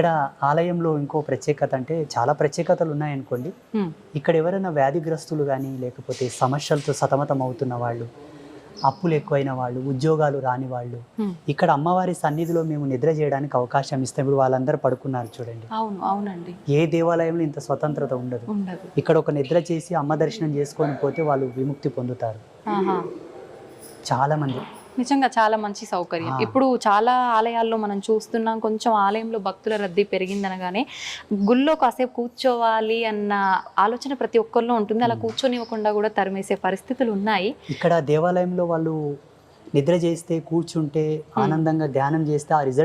ఇక్కడ ఆలయంలో ఇంకో ప్రత్యేకత అంటే చాలా ప్రత్యేకతలు ఉన్నాయనుకోండి. ఇక్కడ ఎవరైనా వ్యాధిగ్రస్తులు కానీ లేకపోతే సమస్యలతో సతమతం అవుతున్న వాళ్ళు, అప్పులు ఎక్కువైన వాళ్ళు, ఉద్యోగాలు రాని వాళ్ళు ఇక్కడ అమ్మవారి సన్నిధిలో మేము నిద్ర చేయడానికి అవకాశం ఇస్తాం. ఇప్పుడు వాళ్ళందరూ పడుకున్నారు చూడండి. అవునండి. ఏ దేవాలయంలో ఇంత స్వతంత్రత ఉండదు. ఇక్కడ ఒక నిద్ర చేసి అమ్మ దర్శనం చేసుకొని పోతే వాళ్ళు విముక్తి పొందుతారు చాలా మంది. నిజంగా చాలా మంచి సౌకర్యం. ఇప్పుడు చాలా ఆలయాల్లో మనం చూస్తున్నాం, కొంచెం ఆలయంలో భక్తుల రద్దీ పెరిగిందనగానే గుళ్ళో కాసేపు కూర్చోవాలి అన్న ఆలోచన ప్రతి ఒక్కరిలో ఉంటుంది. అలా కూర్చొనివ్వకుండా కూడా తరిమేసే పరిస్థితులు ఉన్నాయి. ఇక్కడ దేవాలయంలో వాళ్ళు నిద్ర చేస్తే, కూర్చుంటే, ఆనందంగా ధ్యానం చేస్తే ఆ రిజల్ట్